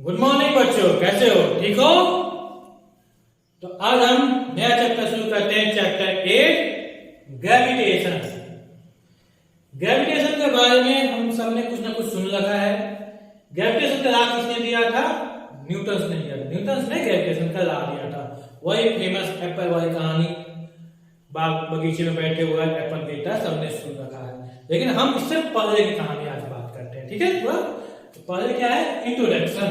Good morning बच्चों, कैसे हो? ठीक हो? तो आज हम नया चैप्टर शुरू करते हैं, चैप्टर 8 ग्रेविटेशन। ग्रेविटेशन के बारे में हम सब ने कुछ ना कुछ सुन रखा है। ग्रेविटेशन का लॉ किसने दिया था? न्यूटन ने दिया था। न्यूटन ने ग्रेविटेशन का लॉ दिया था। वही फेमस एप्पल वाली कहानी, बाग बगीचे में बैठे हुए एप्पल देता, सबने सुन रखा है। लेकिन हम इससे पहले की कहानी आज बात करते हैं, ठीक है? तो पहले क्या है? इंट्रोडक्शन।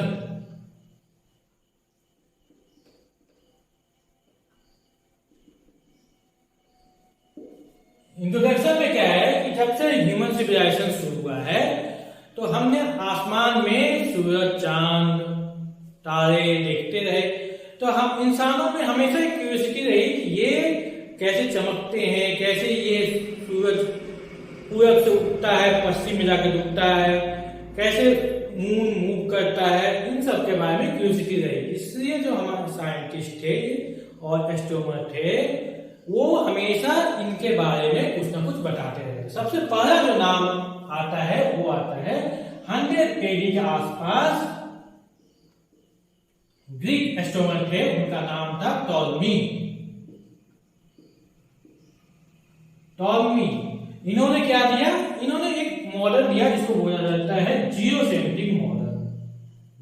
इंट्रोडक्शन में क्या है कि जब से ह्यूमन सिविलाइजेशन शुरू हुआ है तो हमने आसमान में सूरज, चांद, तारे देखते रहे। तो हम इंसानों में हमेशा एक क्यूरियोसिटी रही कि ये कैसे चमकते हैं, कैसे ये सूरज पूरब से उगता है, पश्चिम में जाकर डूबता है, कैसे मून मूव करता है, इन सब के बारे में क्यूरियोसिटी रही। इसलिए जो हमारे साइंटिस्ट थे और एस्ट्रोनॉमर थे वो हमेशा इनके बारे में कुछ ना कुछ बताते रहते। सबसे पहला जो नाम आता है वो आता है 100 AD के आसपास ग्रीक एस्ट्रोनॉमर थे, उनका नाम था टॉलमी। इन्होंने क्या दिया? इन्होंने एक मॉडल दिया जिसको बोला जाता है जियोसेंट्रिक मॉडल।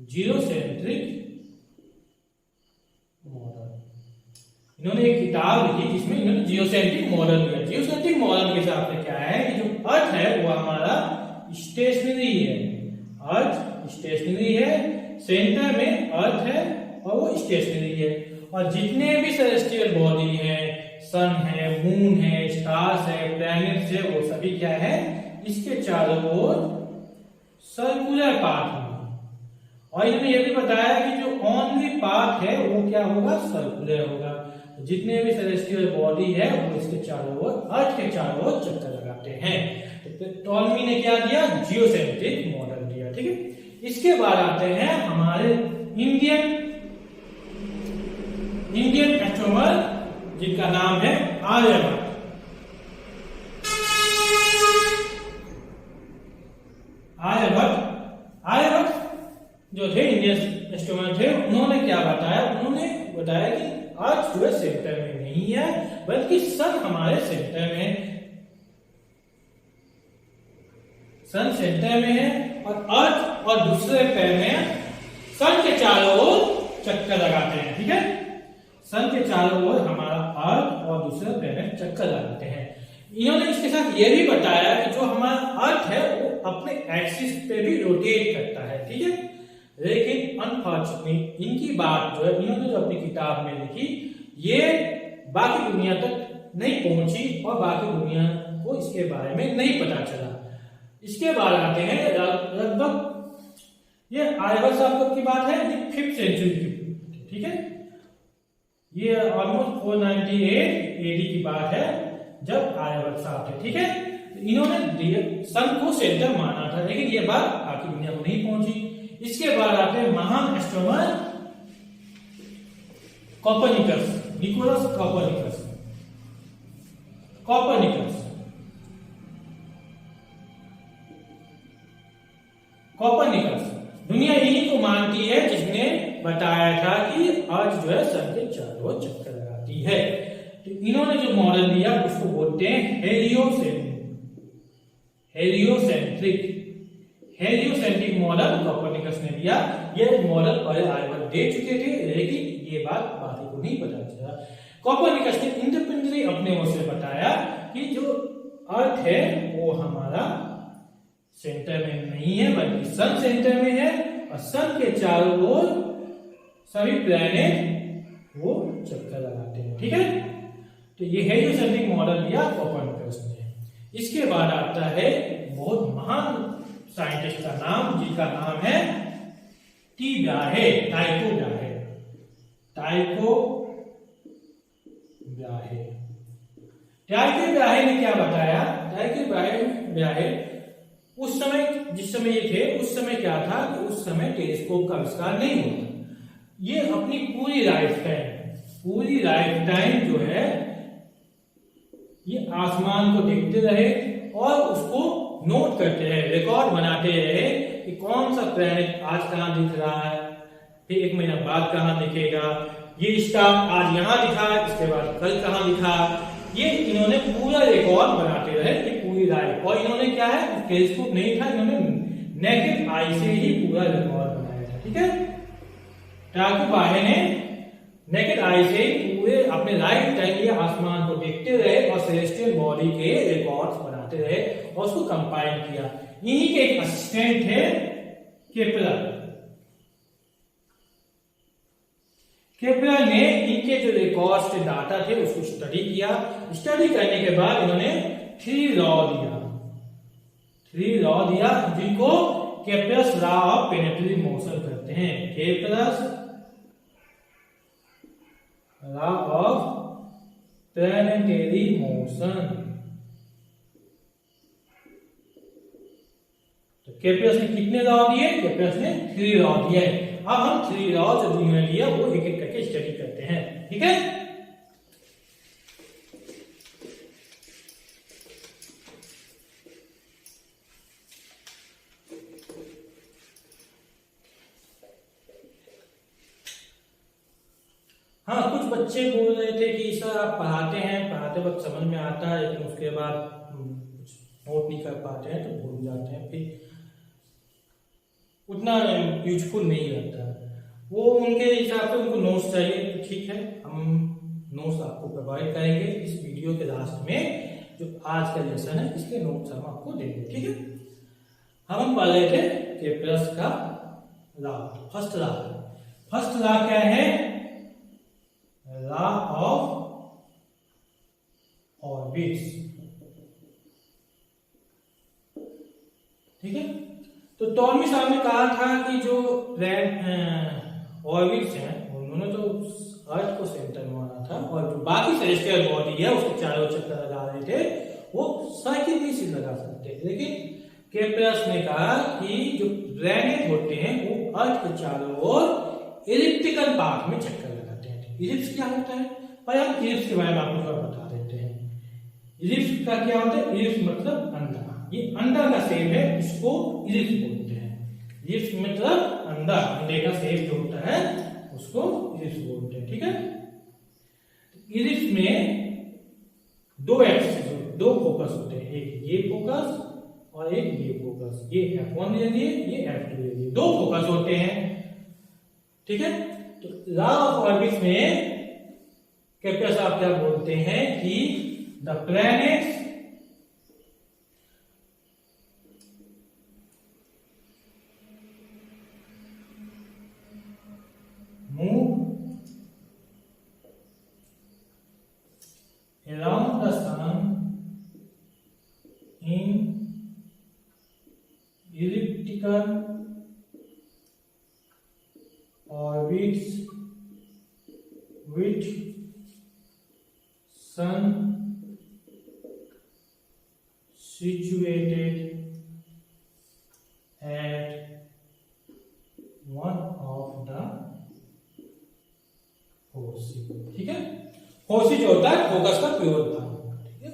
जियोसेंट्रिक मॉडल, इन्होंने एक किताब लिखी जिसमें इन्होंने जियोसेंट्रिक मॉडल दिया। जियोसेंट्रिक मॉडल के हिसाब से क्या है कि जो अर्थ है वो हमारा स्टेशनरी है। अर्थ स्टेशनरी है, सेंटर में अर्थ है और वो स्टेशनरी है। और जितने भी सेलेस्टियल बॉडी है, सन है, मून है, स्टार्स है, प्लैनेट्स है, वो सभी क्या है? इसके चारों ओर सर्कुलर पाथ होगा। और इन्होंने ये भी बताया कि जो ओनली पाथ है वो क्या होगा? सर्कुलर होगा। जितने भी सेलेस्टियल बॉडी है वो इसके चारों ओर, अर्थ के चारों ओर चक्कर लगाते हैं। तो टॉलमी ने क्या दिया? जियोसेंट्रिक मॉडल दिया, ठीक है। इसके बाद आते हैं हमारे इंडियन एस्ट्रोनॉमर जिनका नाम है आर्यभट्ट। आर्यभट्ट जो थे इंडियन एस्ट्रोनॉमर थे, उन्होंने क्या बताया? उन्होंने बताया कि अर्थ जो है सेंटर में नहीं है बल्कि सन हमारे सेंटर में है। सन सेंटर में है और अर्थ और दूसरे पैर में सन के चारों ओर चक्कर लगाते हैं, ठीक है। सन के चारों ओर हमारा अर्थ और दूसरे पैर में चक्कर लगाते हैं। इन्होंने इसके साथ ये भी बताया कि जो हमारा अर्थ है वो अपने एक्सिस पे भी रोटेट करता है, ठीक है। लेकिन अनफॉर्चुनेटली इनकी बात जो है, इन्होंने जो अपनी किताब में लिखी, ये बाकी दुनिया तक नहीं पहुंची और बाकी दुनिया को इसके बारे में नहीं पता चला। इसके बाद आते हैं लगभग, ये आर्यभट्ट साहब की बात है, ये 5th सेंचुरी की, ठीक है। ये ऑलमोस्ट 498 AD की बात है जब आर्यभट्ट साहब थे, ठीक है। इन्होंने सन को सेंटर माना था, लेकिन ये बात बाकी दुनिया को नहीं पहुंची। इसके बाद आते हैं महान एस्ट्रोनॉमर कोपर्निकस, निकोलस कोपर्निकस। दुनिया इन्हीं को मानती है जिसने बताया था कि अर्थ जो है सन के चारों ओर चक्कर लगाती है। तो इन्होंने जो मॉडल दिया उसको बोलते हैं हेलियोसेंट्रिक मॉडल कोपर्निकस ने दिया। ये मॉडल पहले आर्यभट्ट दे चुके थे, लेकिन ये बात बाकी को नहीं पता चला। कोपर्निकस ने इंडिपेंडेंटली अपने ओर से बताया कि जो अर्थ है वो हमारा सेंटर में नहीं है बल्कि सन सेंटर में है और सन के चारों ओर सभी प्लैनेट वो चक्कर लगाते हैं, ठीक है। तो ये हेलियोसेंट्रिक मॉडल दिया कोपर्निकस ने। इसके बाद आता है बहुत महान साइंटिस्ट का नाम, जिनका नाम है टाइको ब्राहे ने क्या बताया? टाइको ब्राहे उस समय, जिस समय ये थे, उस समय क्या था कि उस समय टेलीस्कोप का आविष्कार नहीं हुआ। ये अपनी पूरी लाइफ टाइम जो है ये आसमान को देखते रहे और उसको नोट करते रहे, रिकॉर्ड बनाते रहे कि कौन सा प्लैनेट आज कहां दिख रहा है, फिर 1 महीना बाद कहाँ दिखेगा, ये स्टार आज यहाँ दिखा, इसके बाद कल कहाँ दिखा, ये इन्होंने पूरा रिकॉर्ड बनाते रहे, ये पूरी लाइफ। और इन्होंने क्या है, टेलीस्कोप नहीं था, इन्होंने नेकेड आई से ही पूरा रिकॉर्ड बनाया था। ठीक है, टाकू बाहे ने नेकेड आई से पूरे अपने लाइफ टाइम ये आसमान को देखते रहे और सेलेस्टियल बॉडी के रिकॉर्ड्स बनाते रहे और उसको कंपाइल किया। इन्हीं के एक असिस्टेंट थे केपलर। केपलर ने इनके जो रिकॉर्ड्स के डाटा थे उसको स्टडी किया। स्टडी करने के बाद इन्होंने 3 लॉ दिया जिनको Kepler's law of planetary motion कहते हैं। Kepler's law of planetary motion. तो केपलर्स ने कितने लॉ दिए? केपलर्स ने 3 लॉ दिए। अब हम 3 लॉ जो उन्होंने लिया वो एक एक करके स्टडी करते हैं। ठीक है, हाँ कुछ बच्चे बोल रहे थे कि सर आप पढ़ाते वक्त समझ में आता है लेकिन उसके बाद कुछ नोट नहीं कर पाते हैं तो भूल जाते हैं, फिर उतना यूजफुल नहीं रहता। वो उनके हिसाब से उनको नोट्स चाहिए तो ठीक है, हम नोट्स आपको प्रोवाइड करेंगे इस वीडियो के लास्ट में। जो आज का लेसन है इसके नोट्स हम आपको देंगे। ठीक है, हम पढ़ रहे थे केपलर्स का लॉ। फर्स्ट लॉ क्या है? Law of orbits. ठीक है, तो टॉमी साहब ने कहा था कि जो ऑर्बिट्स हैं उन्होंने तो अर्थ को सेंटर में माना था और जो बाकी सेलेस्टियल बॉडी है उसके चारों चक्कर लगा रहे थे वो सर्किल भी से लगा सकते हैं। लेकिन केपलर्स ने कहा कि जो प्लैनेट होते हैं वो अर्थ के चारों ओर इलिप्टिकल पाथ में चक्कर लगाते हैं। इलिप्स क्या होता है? पर हम इलिप्स के बारे में आपको थोड़ा बता देते हैं। इलिप्स का क्या होता है? इलिप्स मतलब अंडा। ये अंडा का शेप है, इसको इलिप्स बोलते हैं। इलिप्स मतलब अंडे का शेप जो होता है उसको इलिप्स बोलते हैं। ठीक है, इलिप्स में 2 एक्सिस, 2 फोकस होते हैं, एक ये फोकस और एक ये फोकस। ये F1 ले लिए, ये F2 ले लिए, 2 फोकस होते हैं। ठीक है, तो लॉ ऑफ ऑर्बिट्स में केपलर साहब क्या बोलते हैं कि the planets move around the sun in elliptical orbits with sun situated at one of the फोर्सी। ठीक है, फोर्सी जो होता है फोकस का प्योर भाग। ठीक है,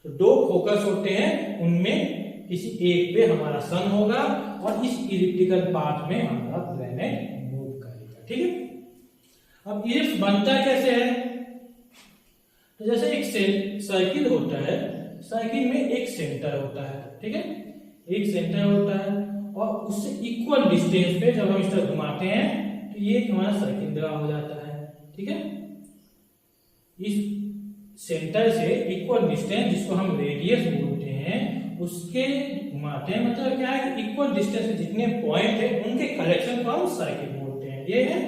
तो 2 फोकस होते हैं, उनमें किसी एक पे हमारा सन होगा और इस इलिप्टिकल पाथ में हमारा प्लैनेट मूव करेगा। ठीक है, अब इलिप्स बनता कैसे है? तो जैसे एक सर्किल होता है, सर्किल में एक सेंटर होता है। ठीक है, एक सेंटर होता है और उससे इक्वल डिस्टेंस पे जब हम इस तरह घुमाते हैं तो ये हमारा सर्किल ड्रा हो जाता है। ठीक है, इस सेंटर से इक्वल डिस्टेंस जिसको हम रेडियस बोलते हैं उसके घुमाते हैं। मतलब क्या है कि इक्वल डिस्टेंस में जितने पॉइंट है उनके कलेक्शन को हम सर्किल बोलते हैं। ये है।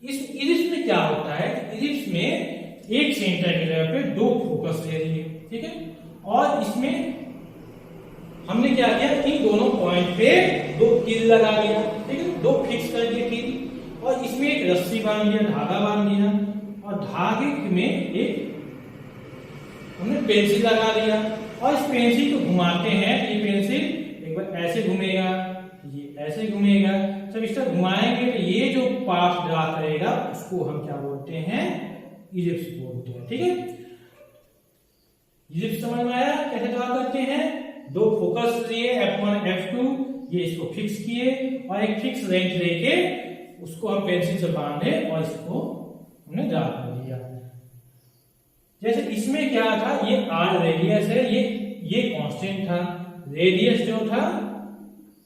इस इलिप्स में क्या होता है? इलिप्स में एक सेंटर की जगह पे 2 फोकस ले लिए। ठीक है, और इसमें हमने क्या किया, इन दोनों पॉइंट पे 2 कील लगा दिया। ठीक है, 2 फिक्स कर दिए कील और इसमें एक रस्सी बांध दिया, धागा बांध दिया और धागे में एक हमने पेंसिल लगा दिया और इस पेंसिल को घुमाते हैं। ये पेंसिल एक बार ऐसे घूमेगा, ये ऐसे घूमेगा। जब इस तरह घुमाएंगे तो ये जो पाथ ड्रा करेगा उसको हम क्या बोलते हैं? इलिप्स बोलते हैं। ठीक है, इलिप्स समझ में आया कैसे ड्रा करते हैं? 2 फोकस लिए F1 F2, ये इसको फिक्स किए और एक फिक्स लेंथ लेके उसको हम पेंसिल से बांधे और इसको हमने ड्रा कर दिया। जैसे इसमें क्या था, ये आर रेडियस है, ये कांस्टेंट था। रेडियस जो था,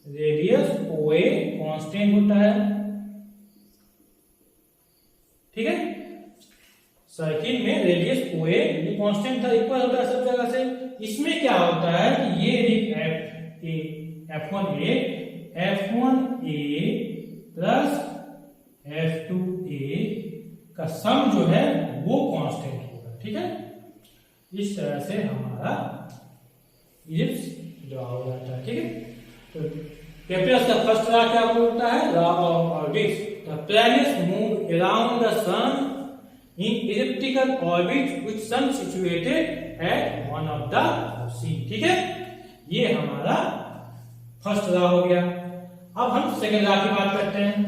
रेडियस ओए कांस्टेंट होता है, ठीक है। सर्किल में रेडियस ओए ये कांस्टेंट था, इक्वल होता है सब जगह से। इसमें क्या होता है कि ये F1A प्लस F2A का सम जो है वो कांस्टेंट होगा, ठीक है। इस तरह से हमारा इलिप्स ड्रा हो जाता है, ठीक है। तो केपलर का फर्स्ट लॉ क्या बोलता है, law of orbits. The planets move around the sun in elliptical orbit with sun situated at one of the scene, ठीक है। ये हमारा फर्स्ट लॉ हो गया। अब हम सेकेंड लॉ की बात करते हैं।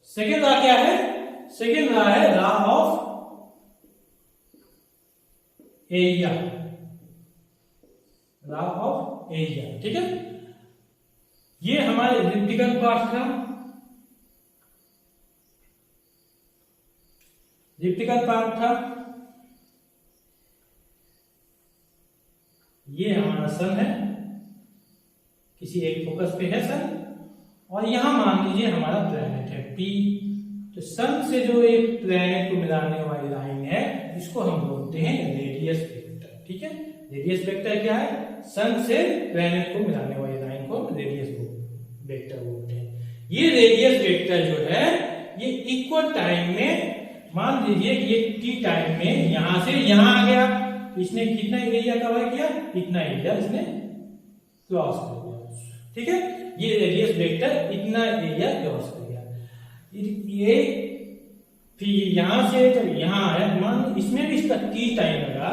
सेकेंड लॉ क्या है, सेकेंड लॉ है law of area, law of area, ठीक है। ये हमारे इलिप्टिकल पार्ट था, इलिप्टिकल पार्ट था। ये हमारा सन है, किसी एक फोकस पे है सन, और यहां मान लीजिए हमारा प्लैनेट है पी। तो सन से जो एक प्लैनेट को मिलाने वाली लाइन है इसको हम बोलते हैं रेडियस वेक्टर, ठीक है। रेडियस वेक्टर क्या है, सन से प्लैनेट को मिलाने वाली लाइन को रेडियस वेक्टर बोलते हैं। ये रेडियस वेक्टर जो है ये इक्वल टाइम में, मान लीजिए कि ये टी टाइम में यहां से यहां आ गया, इसने कितना एरिया कवर किया, इतना एरिया इसने क्रॉस कर दिया, ठीक है। ये रेडियस वेक्टर इतना एरिया क्रॉस कर गया। ये फिर यहां से जब यहां आया, मान इसमें भी इसका टी टाइम लगा,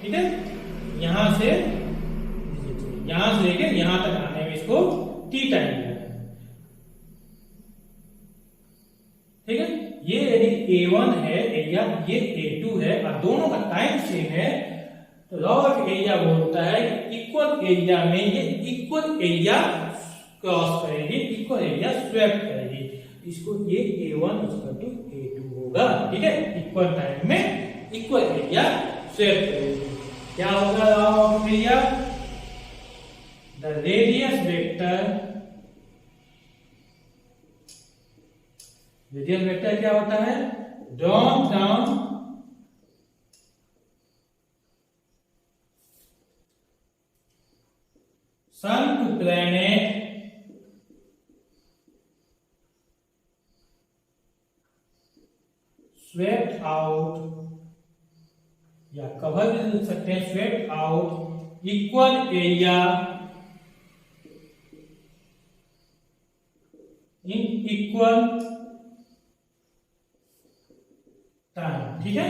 ठीक है। यहां से लेके यहां तक आने में इसको टी टाइम लगा, ठीक है। ये यदि A1 है एरिया, ये A2 है और दोनों का टाइम सेम है, तो लॉ ऑफ एरिया बोलता है कि इक्वल एरिया में ये इक्वल एरिया क्रॉस करेगी, इक्वल एरिया स्वैप करेगी। इसको ये A1 = A2 होगा, ठीक है। इक्वल टाइम में इक्वल एरिया स्वैप करेगी। क्या होगा law of area, the radius vector क्या होता है, drawn from sun to planet swept out, या कवर भी लिख सकते हैं, swept out equal area in equal time, ठीक है।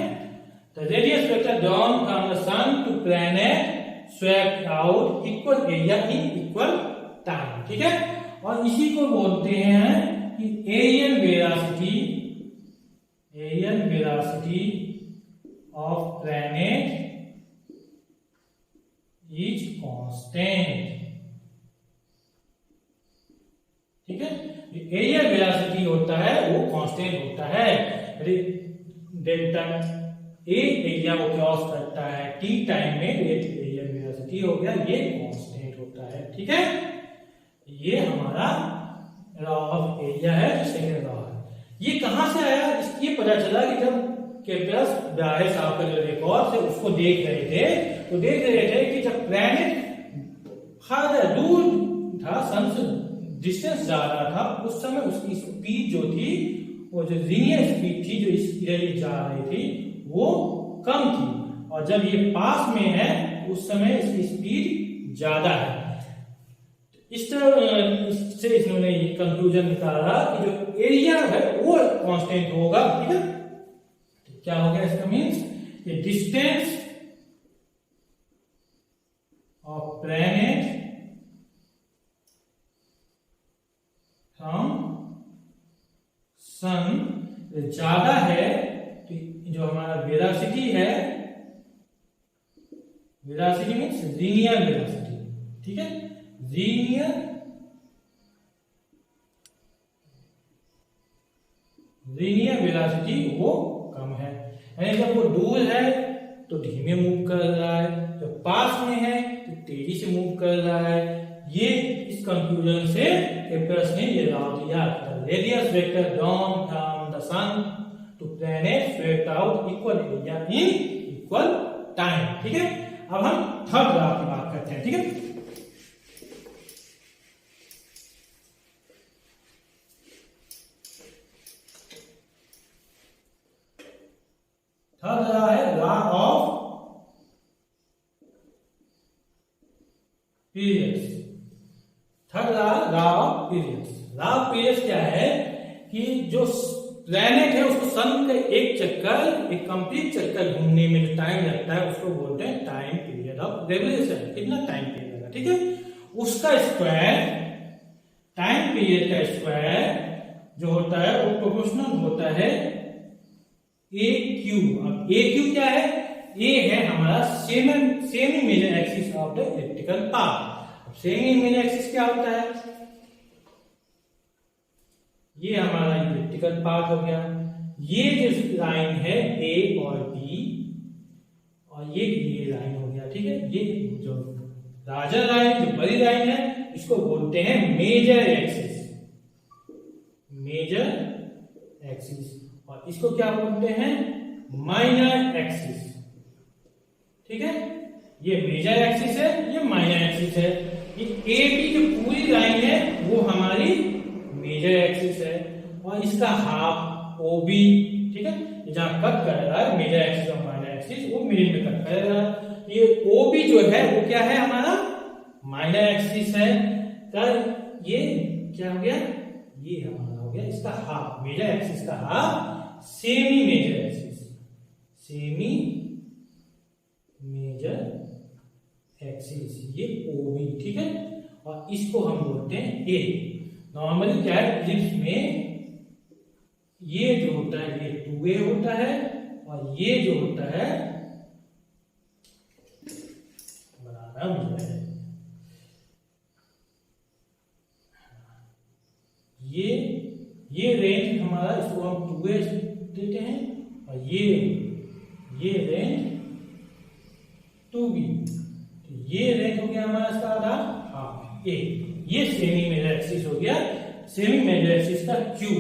तो radius vector drawn from the sun to planet swept out equal area in equal time, ठीक है। और इसी को बोलते हैं कि areal velocity of planet is constant, ठीक है। एरियल वेलोसिटी होता है वो कांस्टेंट होता है। डेल्टा ए एरिया को क्रॉस करता है टी टाइम में, एरियल वेलोसिटी हो गया, ये कांस्टेंट होता है, ठीक है। ये हमारा लॉ ऑफ एरिया है, सेकंड लॉ है। ये कहां से आया, ये पता चला कि जब केपलर ब्राहे साहब का जो रिकॉर्ड है उसको देख रहे थे, तो देख रहे थे कि जब प्लैनेट फादर दूर था, सन से डिस्टेंस ज्यादा था, उस समय उसकी स्पीड जो थी, वो जो लीनियर स्पीड थी जो इस जा रही थी वो कम थी, और जब ये पास में है उस समय इसकी स्पीड ज्यादा है। इस तरह इससे इन्होंने ये कंक्लूजन निकाला कि जो एरिया है वो कांस्टेंट होगा, ठीक है। तो क्या हो गया इसका मीन्स, ये distance of planet from sun ज्यादा है तो जो हमारा वेलोसिटी है, वेलोसिटी मीन्स लीनियर वेलोसिटी, ठीक है, लीनियर वेलोसिटी वो कम है। यानी जब वो दूर है तो धीमे मूव कर रहा है, जब पास में है तो तेजी से मूव कर रहा है। ये इस कंक्लूजन से केपलर ने ये लॉ दिया, the radius vector down from the sun to planet swept out equal area in equal time. ठीक है, अब हम थर्ड लॉ की बात करते हैं। ठीक है, थर्ड लॉ है law of periods. Third law of periods. Law of periods क्या है कि जो प्लैनेट है उसको सन का एक चक्कर, एक कंप्लीट चक्कर घूमने में जो टाइम लगता है उसको बोलते हैं टाइम पीरियड ऑफ रेवोल्यूशन। कितना टाइम पीरियड लगा, ठीक है, उसका स्क्वायर, टाइम पीरियड का स्क्वायर जो होता है वो प्रोपोर्शनल होता है ए क्यू। अब ए क्यू क्या है? ए है हमारा semi major axis of the electrical path. अब सेमी मेजर एक्सिस क्या होता है? ये हमारा इलेक्ट्रिकल पाथ हो गया। ये जो लाइन है ए और बी, और ये लाइन हो गया, ठीक है। ये जो लार्जर लाइन, जो बड़ी लाइन है, इसको बोलते हैं मेजर एक्सिस, मेजर एक्सिस, और इसको क्या बोलते हैं? Minor axis. ठीक है, ये मेजर एक्सिस है, ये माइनर एक्सिस है। ये ए बी जो पूरी लाइन है वो हमारी मेजर एक्सिस है, और इसका हाफ ओ बी, ठीक है, जहां कट कर रहा है मेजर एक्सिस और माइनर एक्सिस, वो मिडिल में कट कर रहा है। ये ओ बी जो है वो क्या है? हमारा माइनर एक्सिस है। कर ये क्या हो गया? ये हमारा हो गया इसका हाफ, मेजर एक्सिस का half semi major axis, semi major axis, ये ओ बी, ठीक है, और इसको हम बोलते हैं ए। नॉर्मली क्या है इलिप्स में, ये जो होता है ये 2a होता है, और ये जो होता है बनाना मुझे है, ये रेंज हमारा, इसको हम 2a देते हैं, और ये रेंज 2b, तो ये रेंज हो गया हमारा इसका आधा हाफ a। ये सेमी मेजर एक्सिस हो गया, सेमी मेजर एक्सिस का क्यूब,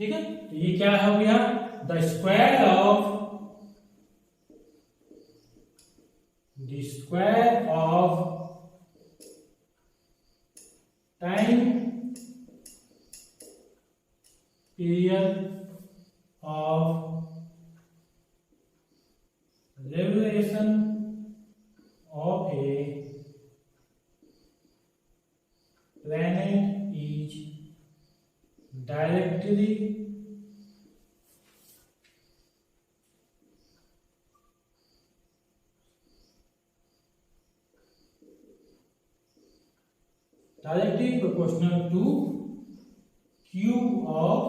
ठीक है। तो ये क्या हो गया? The square of time period of revolution of A planet is directly proportional to cube of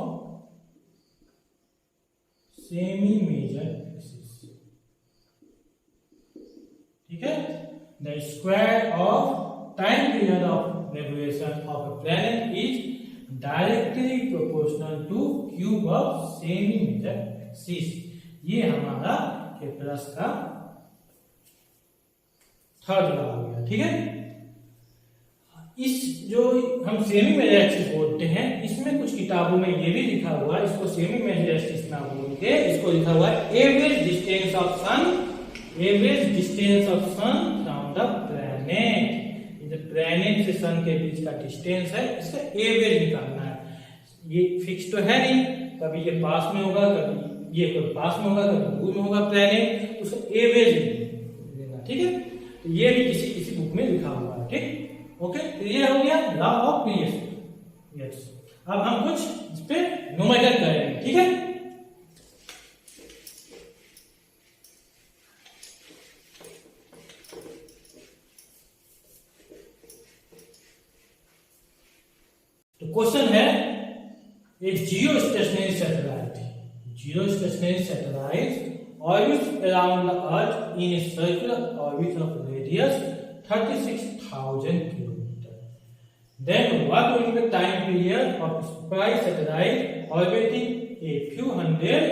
semi major axis, ठीक है। The square of time period of revolution of a planet is directly proportional to cube of semi major axis। ये हमारा Kepler का third law हो गया, ठीक है। इस जो हम सेमी मेजर एक्सिस बोलते हैं, इसमें कुछ किताबों में ये भी लिखा हुआ है, इसको सेमी मेजर एक्सिस ना बोल के इसको लिखा हुआ है average distance of sun, average distance of sun from the planet. Planet से सन के बीच का डिस्टेंस है, इसका एवरेज निकालना है। ये फिक्स तो है नहीं, कभी ये पास में होगा, कभी ये पास में होगा, कभी दूर में होगा प्लैनेट, उसका एवरेज लेना, ठीक है। तो ये भी किसी बुक में लिखा हुआ है, ठीक, ओके। तो ये हो गया लॉ ऑफ पीरियड। यस, अब हम कुछ इस पे न्यूमेरिकल करेंगे, ठीक है। तो क्वेश्चन है, एक जियो stationery satellite geostationary satellite orbits around the Earth in a circular orbit of radius 36,000 km. Then what will be the time period of spy satellite orbiting a few hundred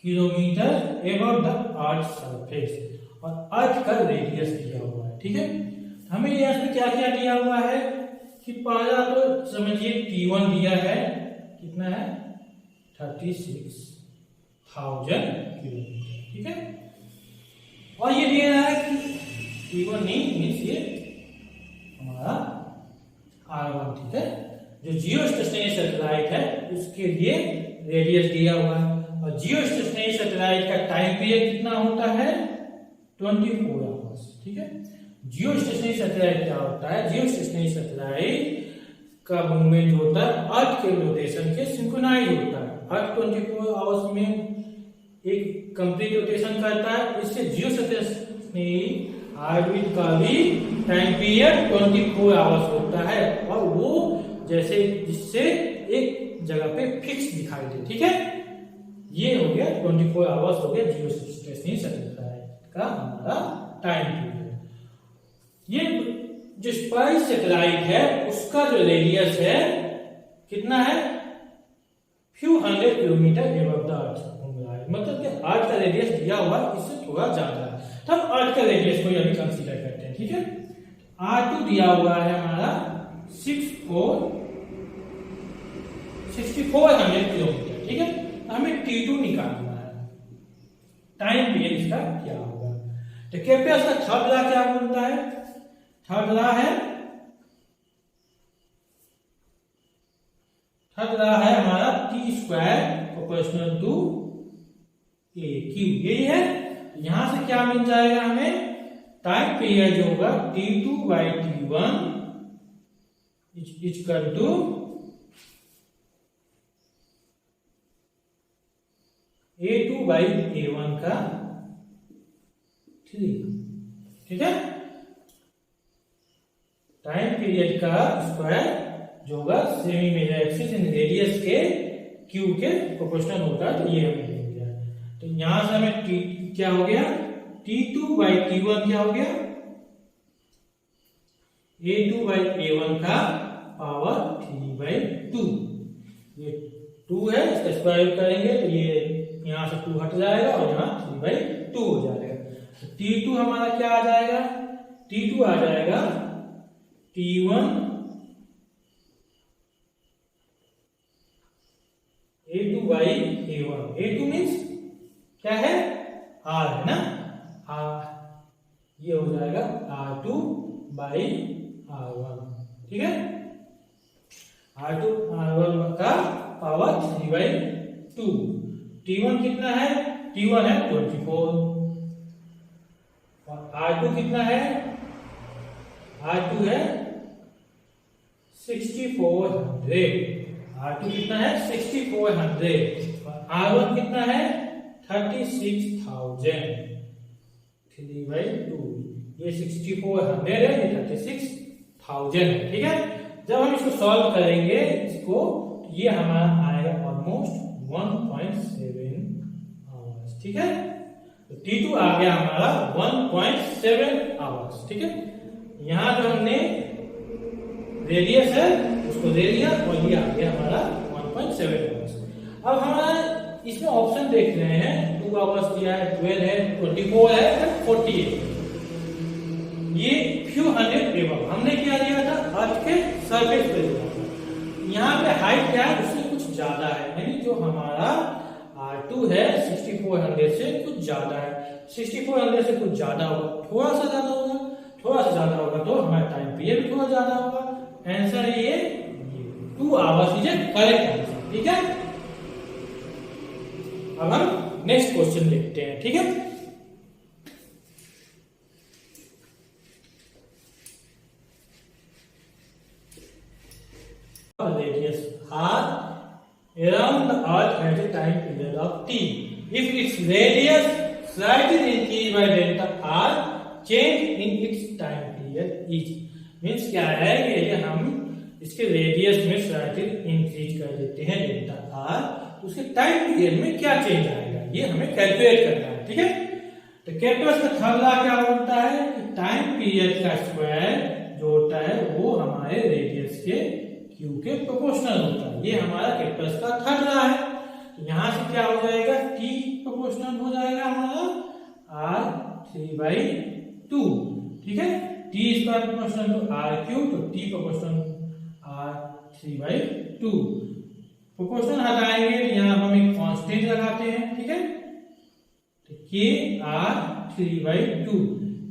kilometre above the Earth surface? और अर्थ का radius दिया हुआ है, ठीक है। हमें यहाँ पे क्या क्या दिया हुआ है कि पहला तो समझिए T1 दिया है, कितना है 36,000 किलोमीटर, ठीक है। और ये दिया है कि T1 नहीं मीन्स ये हमारा R1, ठीक है। जो जियोस्टेशनरी सैटेलाइट है उसके लिए रेडियस दिया हुआ है। और जियोस्टेशनरी सैटेलाइट का टाइम पीरियड कितना होता है 24 आवर्स, ठीक है। जियोस्टेशनरी सैटेलाइट क्या होता है, जियोस्टेशनरी सैटेलाइट का मूवमेंट होता है अर्थ के रोटेशन के सिंक्रोनाइज होता है। अर्थ 24 आवर्स में एक कंप्लीट रोटेशन करता है, इससे जियोस्टेशनरी ऑर्बिट का भी टाइम पीरियड 24 आवर्स होता है और वो जैसे जिससे एक जगह पे फिक्स दिखाई दे, ठीक है। ये हो गया 24 आवर्स हो गया जियोस्टेशनरी सैटेलाइट का हमारा टाइम पीरियड। ये जो स्पाई सैटेलाइट है उसका जो रेडियस है कितना है few hundred kilometre above the earth घूम रहा है, मतलब कि अर्थ का रेडियस दिया हुआ इससे थोड़ा ज्यादा है। तब अर्थ का रेडियस को अभी कंसीडर करते हैं, ठीक है। R2 दिया हुआ है हमारा 6400 किलोमीटर, ठीक है। हमें T2 निकालना है, टाइम पीरियड इसका क्या होगा। तो कृपया इसका थर्ड लॉ क्या बोलता है, थर्ड लॉ है हमारा T² प्रोपोर्शनल टू AQ, यही है। यहां से क्या मिल जाएगा हमें, टाइम पीरियड जो होगा T2/T1 इक्वल टू A2/A1 का 3, ठीक है। टाइम पीरियड का स्क्वायर जो होगा सेमी मेजर एक्सिस इन रेडियस के Q के प्रोपोर्शनल होगा, तो ये हमें मिल गया। तो यहां से हमें T क्या हो गया, T2/T1 क्या हो गया A2/A1 का पावर 3/2। ये 2 है, इसका स्क्वायर करेंगे तो ये यहां से 2 हट जाएगा और यहाँ 3/2 हो जाएगा। तो T2 हमारा क्या आ जाएगा, T2 आ जाएगा T1 A2/A1। A2 मीन्स क्या है, R है ना, R, ये हो जाएगा R2/R1, ठीक है। R2/R1 का पावर 3/2। T1 कितना है, T1 है 24 और R2 कितना है, R2 है 6400। R2 कितना है 6400 और R1 कितना है 36,000। 3/2, ये 6400 है, ये 36,000 है, ठीक है। जब हम इसको सॉल्व करेंगे इसको, ये हमारा आएगा ऑलमोस्ट 1.7 आवर्स, ठीक है। तो T2 आ गया हमारा 1.7 आवर्स, ठीक है। यहां जो हमने रेडियस है उसको दे दिया और ये आ गया हमारा 1.7 आवर्स। अब हमारा इसमें ऑप्शन देख रहे हैं, 2 आवर्स दिया है, 12 है, 24 है, 48। ये फ्यू हंड्रेड एबव हमने क्या दिया था, अर्थ के सरफेस पे दिया था। यहाँ पे हाइट क्या है उससे कुछ ज्यादा है, यानी जो हमारा R2 है 6400 से कुछ ज्यादा है। 6400 से कुछ ज्यादा होगा, थोड़ा सा ज्यादा होगा, थोड़ा सा ज्यादा होगा तो हमारा टाइम पीरियड भी थोड़ा ज्यादा होगा। आंसर है ये 2 आवर्स इज करेक्ट आंसर, ठीक है। अब हम नेक्स्ट क्वेश्चन देखते हैं, ठीक है। Radius R around the Earth has a time period of T. If its radius slightly increased by delta R, change in its time period is. Means क्या है कि हम इसके रेडियस में स्लाइटली इंक्रीज कर देते हैं डेल्टा R, तो उसके टाइम पीरियड में क्या चेंज आएगा, ये हमें कैलकुलेट करना है। ठीक है, तो कैलकुलस का थर्ड लॉ क्या होता है कि टाइम पीरियड का स्क्वायर जो होता है वो हमारे रेडियस के क्यू के प्रोपोर्शनल होता है। ये हमारा कैलकुलस का थर्ड लॉ है। तो यहां से क्या हो जाएगा, टी प्रोपोर्शनल हो जाएगा हमारा r3/2। ठीक है, T square proportional to R cube, तो टी प्रोपोर्शनल r3/2। प्रोपोर्शनल हटाएंगे तो यहाँ हम एक कांस्टेंट लगाते हैं। ठीक है, तो के r3/2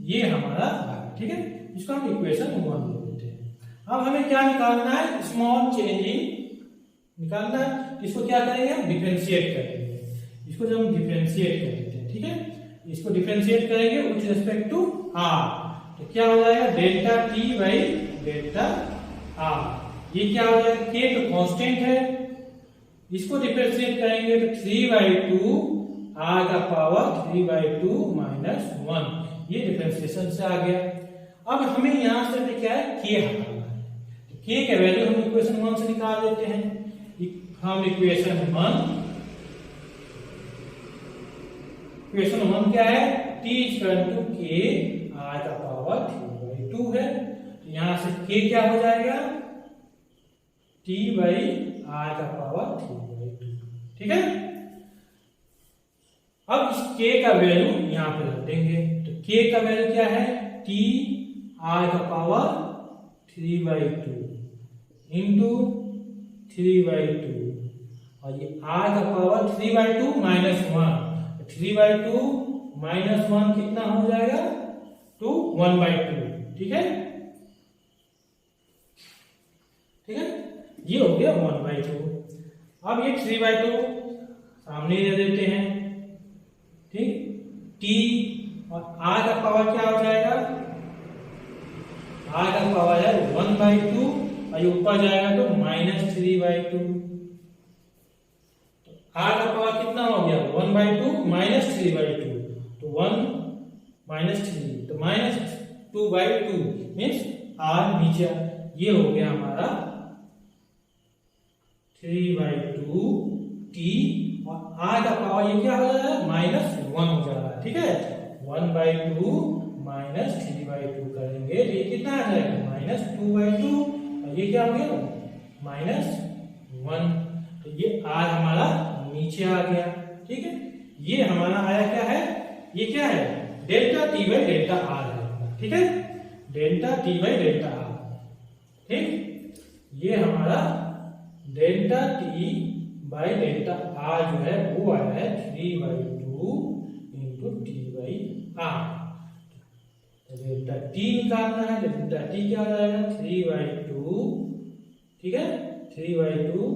ये हमारा आ। ठीक है, इसको हम इक्वेशन 1 ले लेते हैं। अब हमें क्या निकालना है, स्मॉल चेंजिंग निकालना है। इसको क्या करेंगे, हम डिफरेंशिएट करेंगे। इसको जब हम डिफरेंशिएट कर देते हैं, ठीक है, इसको डिफरेंशिएट करेंगे विथ रिस्पेक्ट टू आर, तो क्या हो जाएगा delta T by delta are. ये क्या हो जाएगा, के तो कांस्टेंट है, इसको डिफरेंशिएट करेंगे तो 3/2 आर का पावर 3/2 माइनस 1। ये डिफरेंशिएशन से आ गया। अब हमें यहां से क्या है, के हटाना है। तो के का वैल्यू हम इक्वेशन 1 से निकाल देते हैं। हम इक्वेशन 1 क्या है, टी इक्वल टू के आर का पावर 3/2 है। तो यहां से के क्या हो जाएगा, टी बाई आर का पावर 3/2। ठीक है, अब इस के का वैल्यू यहां पे रख देंगे। तो के का वैल्यू क्या है, टी आर का पावर 3/2 इंटू 3/2, और ये आर का पावर 3/2 माइनस 1। 3/2 माइनस 1 कितना हो जाएगा, टू 1/2। ठीक है, ठीक है, ये हो गया 1/2। अब ये 3/2 सामने दे देते हैं। ठीक, टी और आर का पावर क्या हो जाएगा, आर का पावर है 1/2 और ये ऊपर जाएगा तो माइनस 3/2। तो आर का पावर कितना हो गया, 1/2 माइनस 3/2, तो 1 माइनस 3 तो माइनस 2/2 मीन्स आर नीचे। ये हो गया हमारा 3/2 टी, और आर का पावर ये क्या हो जा रहा है, -1 हो जा रहा है। ठीक है, 1/2 माइनस 3/2 करेंगे तो ये कितना आ जाएगा, -2/2, और ये क्या हो गया, -1। तो ये आर हमारा नीचे आ गया। ठीक है, ये हमारा आया क्या है, ये क्या है, delta T by delta R है। ठीक है, delta T by delta R. ठीक, ये हमारा delta T by delta R जो है वो आया है 3/2 into T by R. Delta T निकालना है, डेल्टा टी क्या आ जाएगा, 3/2। ठीक है, 3/2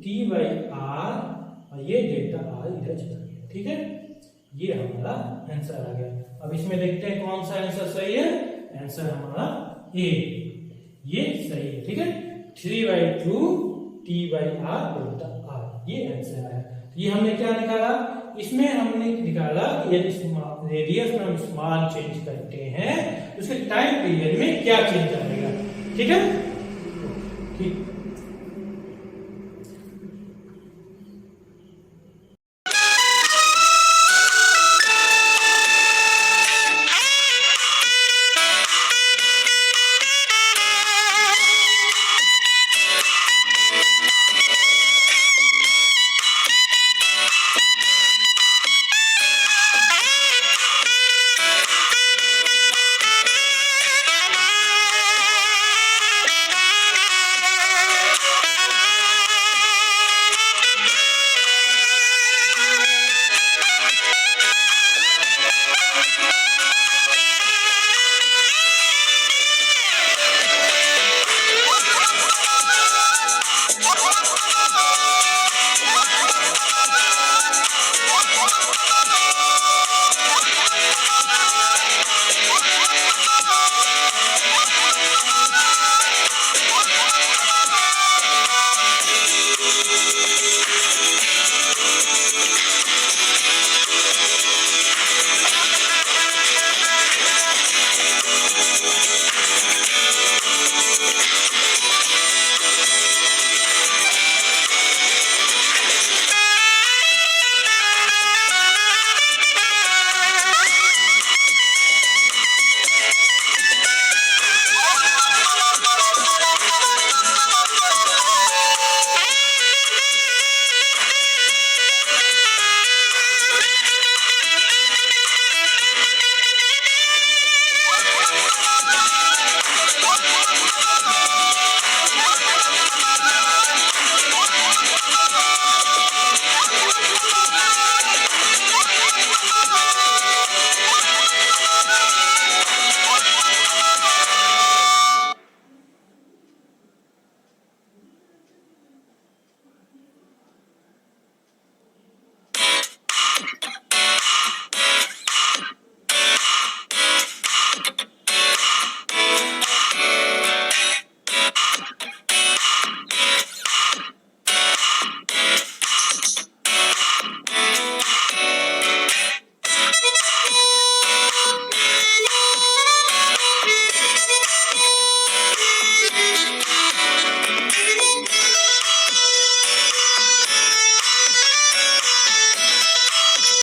टी बाई आर, और ये डेल्टा आर इधर चला गया। ठीक है, ये हमारा आंसर आ गया। अब इसमें देखते हैं कौन सा आंसर सही है। आंसर हमारा ए, ये सही है। ठीक है, 3/2 T by R delta R, ये आंसर है। ये हमने क्या निकाला, इसमें हमने निकाला कि यदि रेडियस में हम स्मॉल चेंज करते हैं तो उसके टाइम पीरियड में क्या चेंज आएगा। ठीक है, ठीक।